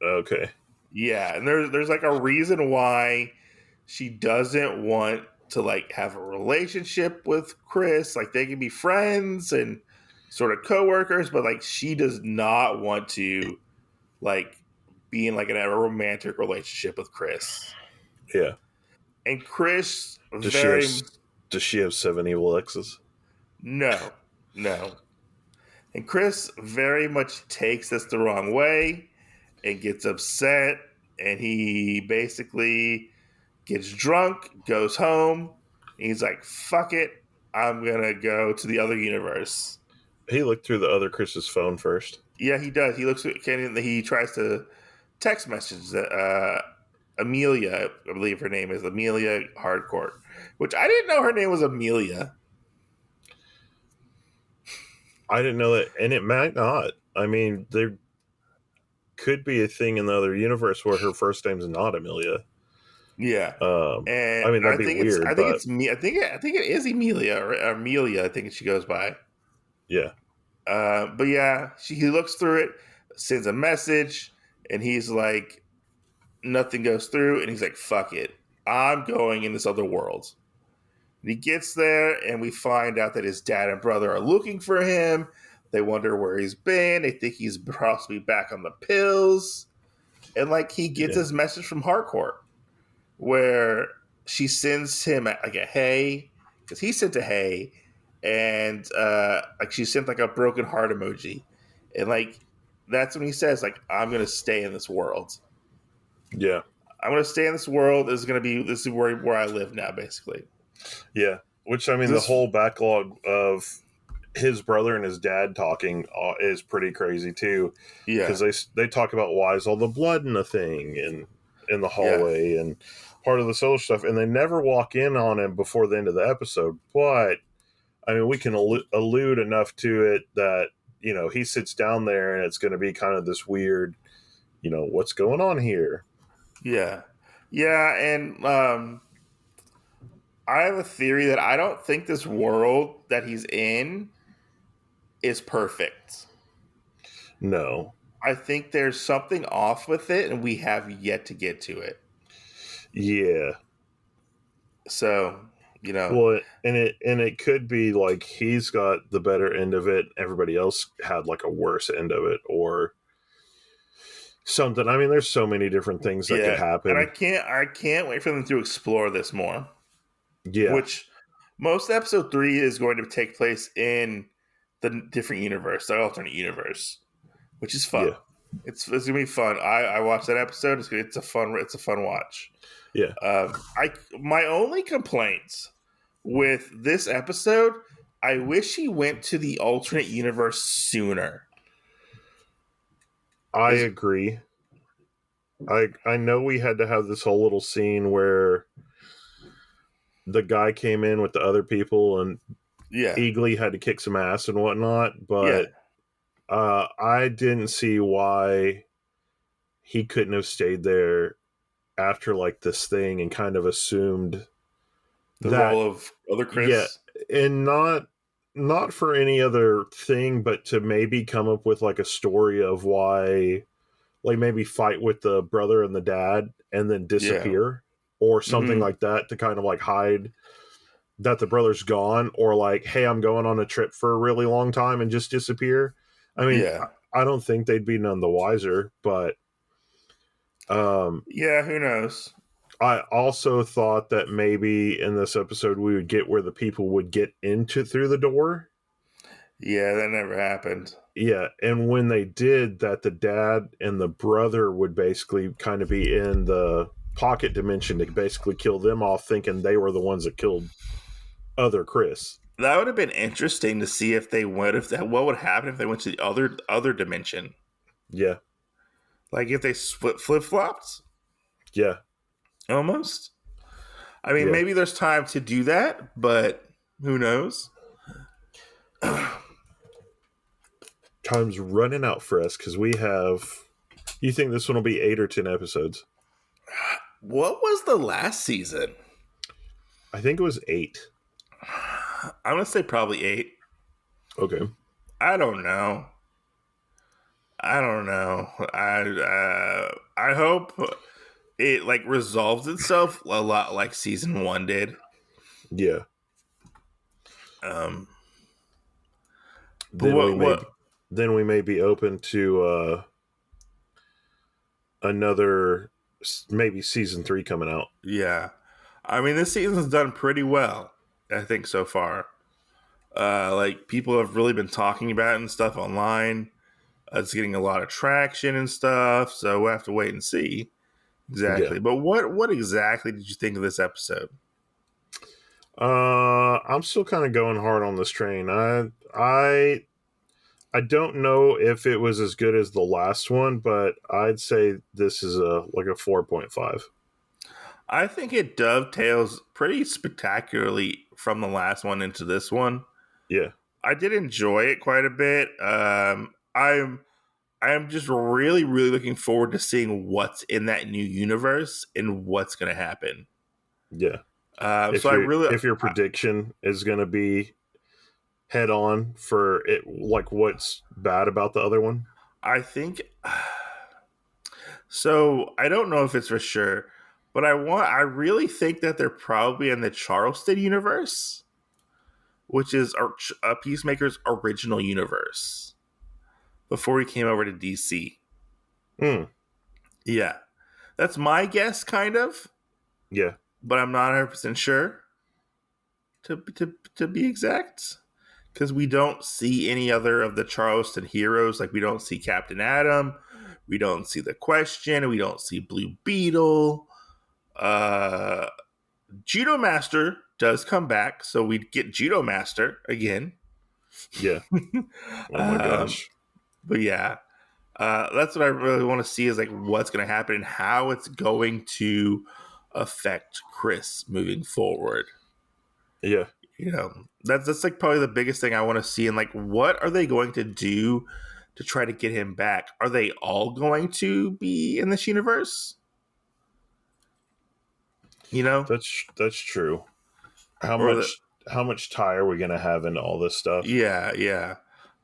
Speaker 2: okay.
Speaker 1: Yeah, and there's like a reason why she doesn't want to like have a relationship with Chris. Like they can be friends and sort of coworkers, but like she does not want to like be in like a romantic relationship with Chris.
Speaker 2: Yeah.
Speaker 1: And Chris
Speaker 2: Does she have
Speaker 1: very
Speaker 2: Does she have 7 evil exes?
Speaker 1: no, no. And Chris very much takes this the wrong way and gets upset, and he basically gets drunk, goes home, and he's like, fuck it, I'm gonna go to the other universe.
Speaker 2: He looked through the other Chris's phone first.
Speaker 1: Yeah, he does. He looks at Kenny, he tries to text message Amelia, I believe her name is Amelia Hardcourt, which I didn't know her name was Amelia.
Speaker 2: I didn't know that, and it might not. I mean, there could be a thing in the other universe where her first name's not Amelia.
Speaker 1: Yeah. And
Speaker 2: I mean, that'd be
Speaker 1: I
Speaker 2: weird,
Speaker 1: think
Speaker 2: but
Speaker 1: it's me. I think it is Emilia or Amelia. I think she goes by.
Speaker 2: yeah.
Speaker 1: But yeah, he looks through it, sends a message, and he's like, nothing goes through, and he's like, fuck it, I'm going in this other world. And he gets there, and we find out that his dad and brother are looking for him. They wonder where he's been. They think he's possibly back on the pills. And like he gets
Speaker 2: Yeah.
Speaker 1: his message from Harcourt, where she sends him like a hey, because he sent a hey, and like she sent like a broken heart emoji, and like that's when he says like, I'm gonna stay in this world.
Speaker 2: Yeah.
Speaker 1: I'm gonna stay in this world. This is where I live now, basically.
Speaker 2: Yeah. Which, I mean, the
Speaker 1: This,
Speaker 2: whole backlog of his brother and his dad talking is pretty crazy too, because
Speaker 1: yeah,
Speaker 2: they talk about why is all the blood in the thing and in the
Speaker 1: yeah,
Speaker 2: hallway and part of the social stuff, and they never walk in on him before the end of the episode. But I mean, we can allude enough to it that he sits down there and it's going to be kind of this weird, what's going on here.
Speaker 1: yeah, yeah, and I have a theory that I don't think this world that he's in is perfect.
Speaker 2: No.
Speaker 1: I think there's something off with it, and we have yet to get to it.
Speaker 2: Yeah.
Speaker 1: So,
Speaker 2: Well, and it could be like he's got the better end of it. Everybody else had like a worse end of it, or something. I mean, there's so many different things that could
Speaker 1: yeah, and
Speaker 2: happen.
Speaker 1: I can't wait for them to explore this more.
Speaker 2: Yeah,
Speaker 1: Which most episode 3 is going to take place in the different universe, the alternate universe, which is fun.
Speaker 2: yeah,
Speaker 1: It's gonna be fun. I watched that episode. It's a fun watch.
Speaker 2: yeah.
Speaker 1: I my only complaints with this episode, I wish he went to the alternate universe sooner.
Speaker 2: I
Speaker 1: Is
Speaker 2: agree. I know we had to have this whole little scene where the guy came in with the other people and
Speaker 1: yeah,
Speaker 2: Eagly had to kick some ass and whatnot,
Speaker 1: yeah.
Speaker 2: but I didn't see why he couldn't have stayed there after like this thing and kind of assumed
Speaker 1: The
Speaker 2: that.
Speaker 1: role of other
Speaker 2: Yeah,
Speaker 1: Chris.
Speaker 2: and not for any other thing, but to maybe come up with like a story of why, like maybe fight with the brother and the dad and then
Speaker 1: Yeah.
Speaker 2: disappear or something
Speaker 1: Hmm.
Speaker 2: like that to kind of like hide that the brother's gone, or like, hey, I'm going on a trip for a really long time and just disappear. I mean,
Speaker 1: Yeah.
Speaker 2: I don't think they'd be none the wiser, but um
Speaker 1: Yeah. Who knows?
Speaker 2: I also thought that maybe in this episode we would get where the people would get into through the door.
Speaker 1: Yeah, that never happened.
Speaker 2: Yeah, and when they did that, the dad and the brother would basically kind of be in the pocket dimension to basically kill them off, thinking they were the ones that killed other Chris.
Speaker 1: That would have been interesting to see if they went. If that, what would happen if they went to the other dimension?
Speaker 2: Yeah,
Speaker 1: Like if they flip flopped,
Speaker 2: yeah,
Speaker 1: almost. I mean,
Speaker 2: yeah.
Speaker 1: maybe there's time to do that, but who knows?
Speaker 2: Time's running out for us because we have. You think this one will be 8 or 10 episodes?
Speaker 1: What was the last season?
Speaker 2: I think it was 8.
Speaker 1: I'm gonna say probably 8.
Speaker 2: Okay.
Speaker 1: I don't know. I don't know. I hope it like resolves itself a lot like season 1 did.
Speaker 2: Yeah.
Speaker 1: Um, but
Speaker 2: Then we may
Speaker 1: what?
Speaker 2: be, then we may be open to another maybe season 3 coming out.
Speaker 1: Yeah, I mean this season's done pretty well. I think so far. Like people have really been talking about it and stuff online. It's getting a lot of traction and stuff. So we'll have to wait and see
Speaker 2: Yeah.
Speaker 1: exactly. But what exactly did you think of this episode?
Speaker 2: I'm still kind of going hard on this train. I don't know if it was as good as the last one, but I'd say this is a like a 4.5.
Speaker 1: I think it dovetails pretty spectacularly from the last one into this one.
Speaker 2: Yeah.
Speaker 1: I did enjoy it quite a bit. I'm just really really looking forward to seeing what's in that new universe and what's going to happen.
Speaker 2: Yeah.
Speaker 1: So I really
Speaker 2: If your prediction is going to be head on for it, like what's bad about the other one?
Speaker 1: I think so. I don't know if it's for sure, but I really think that they're probably in the Charleston universe, which is Peacemaker's original universe before he came over to DC.
Speaker 2: Hmm.
Speaker 1: Yeah, that's my guess, kind of,
Speaker 2: Yeah.
Speaker 1: but I'm not 100% sure to be exact because we don't see any other of the Charleston heroes. Like we don't see Captain Atom, we don't see the Question, we don't see Blue Beetle. Uh, Judo Master does come back, so we'd get Judo Master again.
Speaker 2: Yeah. Oh my
Speaker 1: um,
Speaker 2: gosh.
Speaker 1: but yeah, that's what I really want to see is like what's going to happen and how it's going to affect Chris moving forward.
Speaker 2: Yeah.
Speaker 1: You know, that's like probably the biggest thing I want to see. And like, what are they going to do to try to get him back? Are they all going to be in this universe? You know,
Speaker 2: That's true. How
Speaker 1: or the
Speaker 2: much tie are we gonna have in all this stuff?
Speaker 1: yeah, yeah.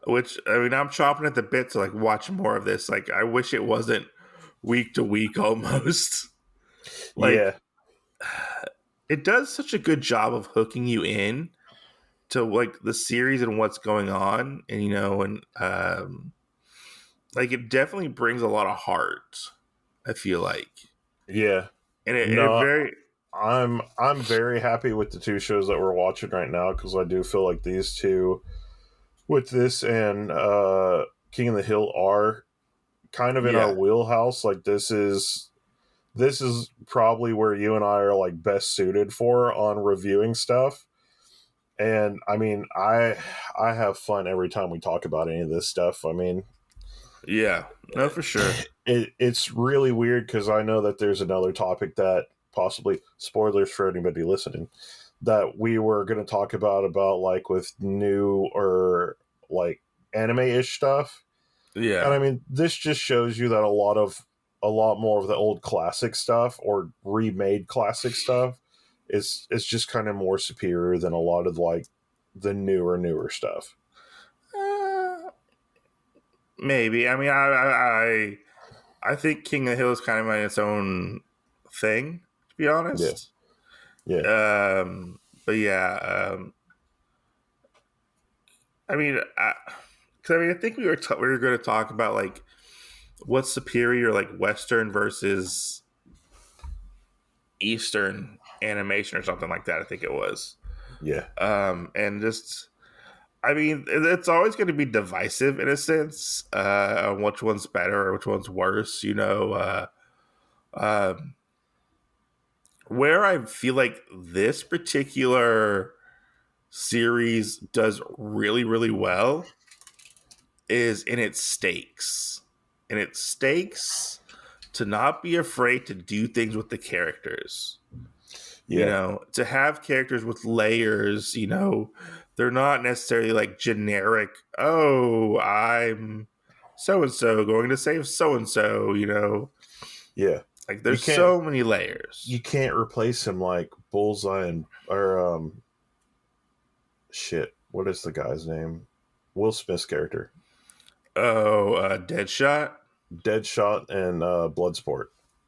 Speaker 1: Which I mean, I'm chomping at the bit to like watch more of this. Like, I wish it wasn't week to week almost. Like,
Speaker 2: Yeah.
Speaker 1: it does such a good job of hooking you in to like the series and what's going on, and you know, and like it definitely brings a lot of heart. I feel like,
Speaker 2: Yeah.
Speaker 1: and it
Speaker 2: No,
Speaker 1: very
Speaker 2: I'm very happy with the two shows that we're watching right now because I do feel like these two, with this and King of the Hill, are kind of in our
Speaker 1: yeah,
Speaker 2: wheelhouse. Like this is probably where you and I are like best suited for on reviewing stuff. And I mean, I have fun every time we talk about any of this stuff. I mean,
Speaker 1: yeah, no, for sure,
Speaker 2: it's really weird because I know that there's another topic that possibly, spoilers for anybody listening, that we were going to talk about like with new or like anime-ish stuff. And
Speaker 1: yeah,
Speaker 2: I mean, this just shows you that a lot more of the old classic stuff or remade classic stuff is just kind of more superior than a lot of like the newer stuff.
Speaker 1: uh, maybe. I mean, I think King of the Hill is kind of its own thing, to be
Speaker 2: Yeah,
Speaker 1: honest.
Speaker 2: yeah,
Speaker 1: But yeah, I mean, because I mean, I think we were going to talk about like what's superior, like Western versus Eastern animation or something like that. I think it was,
Speaker 2: yeah,
Speaker 1: and just I mean, it's always going to be divisive in a sense on which one's better or which one's worse. You know, um, where I feel like this particular series does really, really well is in its stakes. In its stakes to not be afraid to do things with the characters. You
Speaker 2: yeah,
Speaker 1: know, to have characters with layers, you know, they're not necessarily like generic, oh, I'm so and so going to save so and so, you know.
Speaker 2: yeah.
Speaker 1: Like
Speaker 2: You
Speaker 1: there's
Speaker 2: can't
Speaker 1: so many layers.
Speaker 2: you can't replace him like Bullseye and or shit. What is the guy's name? Will Smith's character,
Speaker 1: Oh, Deadshot.
Speaker 2: Deadshot and Bloodsport.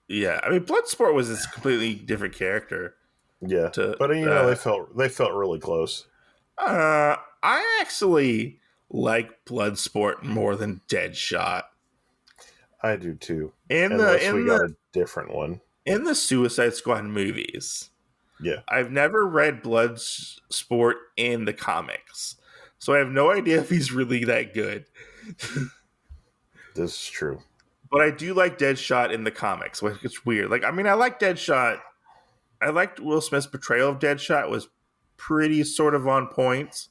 Speaker 1: Yeah, I mean, Bloodsport was this completely different character.
Speaker 2: Yeah,
Speaker 1: To
Speaker 2: but you know they felt really close.
Speaker 1: I actually like Bloodsport more than Deadshot.
Speaker 2: I do too,
Speaker 1: In the
Speaker 2: unless we
Speaker 1: in
Speaker 2: got
Speaker 1: the
Speaker 2: a different one.
Speaker 1: in the Suicide Squad movies,
Speaker 2: Yeah,
Speaker 1: I've never read Bloodsport in the comics, so I have no idea if he's really that good.
Speaker 2: this is true.
Speaker 1: But I do like Deadshot in the comics, which is weird. Like, I mean, I like Deadshot. I liked Will Smith's portrayal of Deadshot was pretty sort of on point,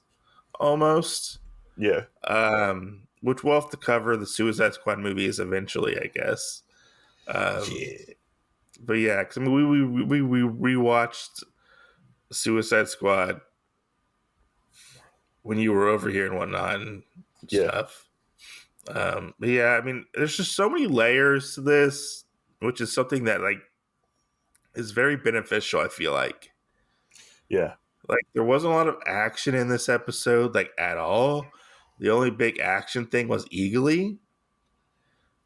Speaker 1: almost.
Speaker 2: Yeah,
Speaker 1: Which we'll have to cover the Suicide Squad movies eventually, I guess. Um,
Speaker 2: yeah,
Speaker 1: but yeah, because I mean, we rewatched Suicide Squad when you were over here and whatnot and
Speaker 2: yeah,
Speaker 1: stuff. But yeah, I mean, there's just so many layers to this, which is something that like is very beneficial. I feel
Speaker 2: yeah.
Speaker 1: like there wasn't a lot of action in this episode, like at all. The only big action thing was Eagly.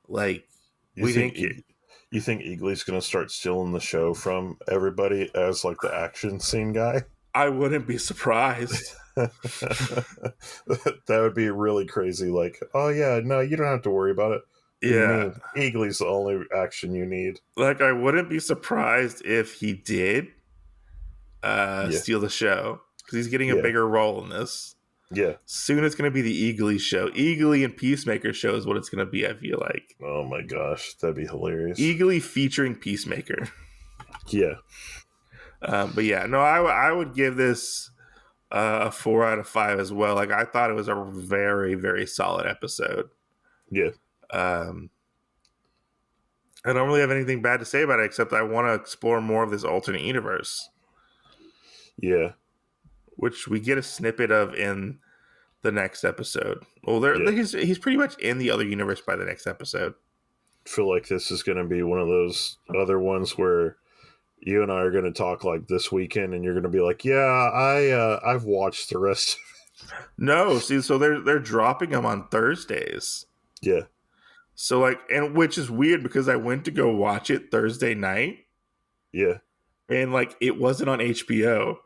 Speaker 1: Like
Speaker 2: You
Speaker 1: we
Speaker 2: think
Speaker 1: didn't get.
Speaker 2: you think Eagly's gonna start stealing the show from everybody as like the action scene guy?
Speaker 1: I wouldn't be surprised.
Speaker 2: That would be really crazy. Like, oh yeah, no, you don't have to worry about it. What do you
Speaker 1: Yeah,
Speaker 2: mean? Eagly's the only action you need.
Speaker 1: like I wouldn't be surprised if he did
Speaker 2: Yeah,
Speaker 1: steal the show because he's getting a
Speaker 2: yeah,
Speaker 1: bigger role in this.
Speaker 2: yeah.
Speaker 1: Soon it's going to be the Eagly show. Eagly and Peacemaker show is what it's going to be. I feel like
Speaker 2: Oh my gosh, that'd be hilarious.
Speaker 1: Eagly featuring Peacemaker.
Speaker 2: Yeah,
Speaker 1: But yeah, no, I would give this a 4 out of 5 as well. Like I thought it was a very very solid episode.
Speaker 2: Yeah,
Speaker 1: Um, I don't really have anything bad to say about it except I want to explore more of this alternate universe,
Speaker 2: yeah,
Speaker 1: which we get a snippet of in the next episode. Well,
Speaker 2: yeah.
Speaker 1: he's pretty much in the other universe by the next episode.
Speaker 2: Feel like this is going to be one of those other ones where you and I are going to talk like this weekend, and you're going to be like, "Yeah, I've watched the rest."
Speaker 1: No, see, so they're dropping them on Thursdays.
Speaker 2: Yeah,
Speaker 1: So like, and which is weird because I went to go watch it Thursday night,
Speaker 2: yeah.
Speaker 1: and like it wasn't on HBO,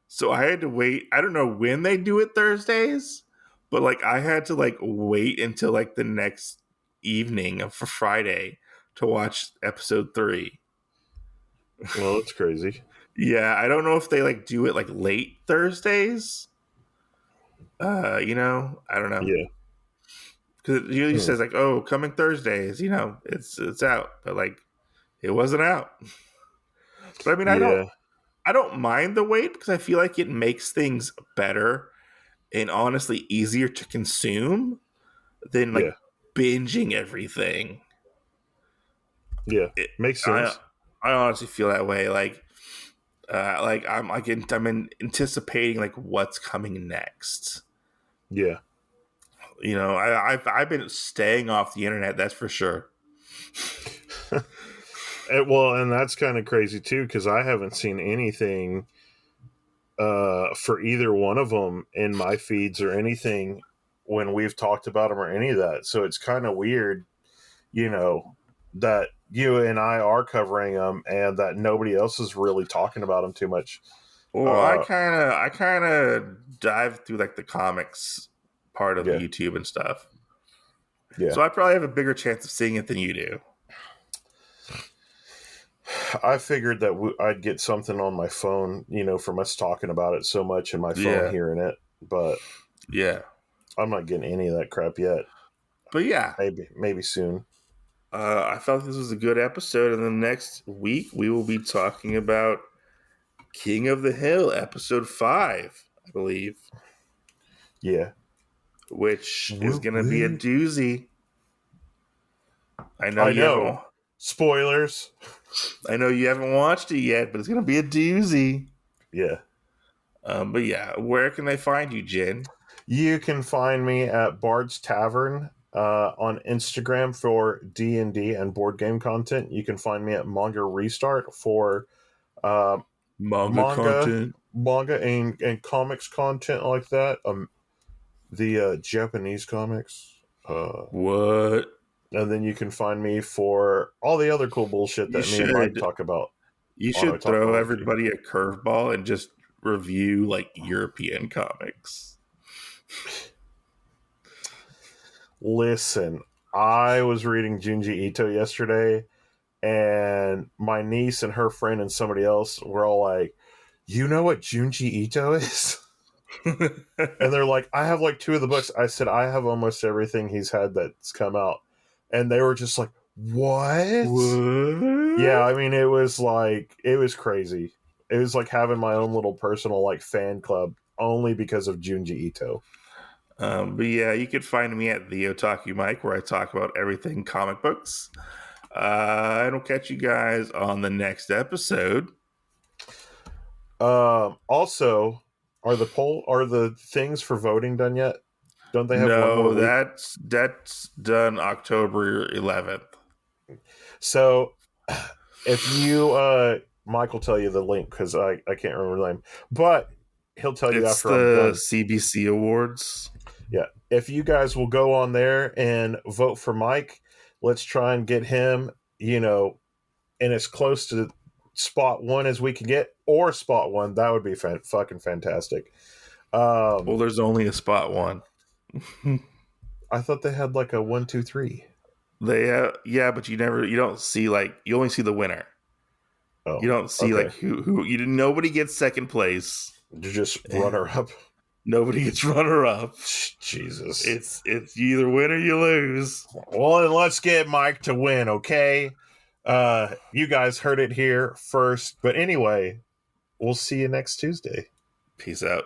Speaker 1: so I had to wait. I don't know when they do it Thursdays, but like I had to like wait until like the next evening of for Friday to watch episode 3.
Speaker 2: Well, it's crazy.
Speaker 1: Yeah, I don't know if they like do it like late Thursdays. I don't know
Speaker 2: Yeah.
Speaker 1: because it usually
Speaker 2: Hmm.
Speaker 1: says like, "Oh, coming Thursdays." It's out, but like it wasn't out. But I mean,
Speaker 2: Yeah,
Speaker 1: I don't mind the wait because I feel like it makes things better and honestly easier to consume than
Speaker 2: yeah,
Speaker 1: like binging everything.
Speaker 2: yeah.
Speaker 1: It,
Speaker 2: Makes
Speaker 1: I
Speaker 2: sense.
Speaker 1: I honestly feel that way. Like I'm anticipating like what's coming next.
Speaker 2: Yeah.
Speaker 1: I've been staying off the internet. That's for sure.
Speaker 2: And that's kind of crazy too because I haven't seen anything for either one of them in my feeds or anything when we've talked about them or any of that. So it's kind of weird, that you and I are covering them and that nobody else is really talking about them too much.
Speaker 1: Well,
Speaker 2: Uh,
Speaker 1: I kind of dive through like the comics part of
Speaker 2: yeah,
Speaker 1: YouTube and stuff,
Speaker 2: yeah.
Speaker 1: so I probably have a bigger chance of seeing it than you do.
Speaker 2: I figured that I'd get something on my phone, from us talking about it so much and my phone
Speaker 1: Yeah,
Speaker 2: hearing it, but
Speaker 1: yeah,
Speaker 2: I'm not getting any of that crap yet.
Speaker 1: but yeah,
Speaker 2: Maybe soon.
Speaker 1: I felt this was a good episode, and the next week we will be talking about King of the Hill, episode 5, I believe,
Speaker 2: Yeah.
Speaker 1: which is
Speaker 2: Woo
Speaker 1: going to be a
Speaker 2: woo.
Speaker 1: doozy. I know
Speaker 2: I
Speaker 1: you
Speaker 2: know.
Speaker 1: haven't.
Speaker 2: Spoilers.
Speaker 1: I know you haven't watched it yet, but it's going to be a doozy.
Speaker 2: Yeah.
Speaker 1: But yeah, where can they find you, Jen?
Speaker 2: You can find me at Bard's Tavern on Instagram for D&D and board game content. You can find me at Manga Restart for uh,
Speaker 1: Manga
Speaker 2: manga,
Speaker 1: content.
Speaker 2: and comics content like that. The Japanese comics.
Speaker 1: What?
Speaker 2: And then you can find me for all the other cool bullshit
Speaker 1: You
Speaker 2: that me and Mike
Speaker 1: should.
Speaker 2: talk about
Speaker 1: You
Speaker 2: on
Speaker 1: should throw
Speaker 2: Otakuology.
Speaker 1: everybody a curveball and just review like European comics.
Speaker 2: Listen, I was reading Junji Ito yesterday, and my niece and her friend and somebody else were all like, "You know what Junji Ito is?" And they're like, "I have like 2 of the books." I said, "I have almost everything he's had that's come out," and they were just like, "What?" Yeah,
Speaker 1: What?
Speaker 2: I mean, it was crazy. It was like having my own little personal like fan club only because of Junji Ito.
Speaker 1: But yeah, you could find me at the Otaku Mike, where I talk about everything comic books. And we'll catch you guys on the next episode.
Speaker 2: Also, are the things for voting done yet? Don't they have one more
Speaker 1: No,
Speaker 2: week?
Speaker 1: that's done October 11th.
Speaker 2: So if you Mike will tell you the link because I can't remember the name, but he'll tell you
Speaker 1: It's
Speaker 2: after I'm
Speaker 1: the
Speaker 2: done.
Speaker 1: CBC Awards.
Speaker 2: Yeah, if you guys will go on there and vote for Mike, let's try and get him, and as close to spot 1 as we can get, or spot 1. That would be fucking fantastic.
Speaker 1: Well, there's only a spot 1.
Speaker 2: I thought they had like a 1, 2, 3.
Speaker 1: Yeah, but you don't see like you only see the winner.
Speaker 2: Oh,
Speaker 1: You don't see
Speaker 2: okay.
Speaker 1: like who you didn't. Nobody gets second place.
Speaker 2: You're just runner up.
Speaker 1: Nobody gets runner up.
Speaker 2: Jesus.
Speaker 1: It's you either win or you lose.
Speaker 2: Well, then let's get Mike to win, okay? You guys heard it here first. But anyway, we'll see you next Tuesday.
Speaker 1: Peace out.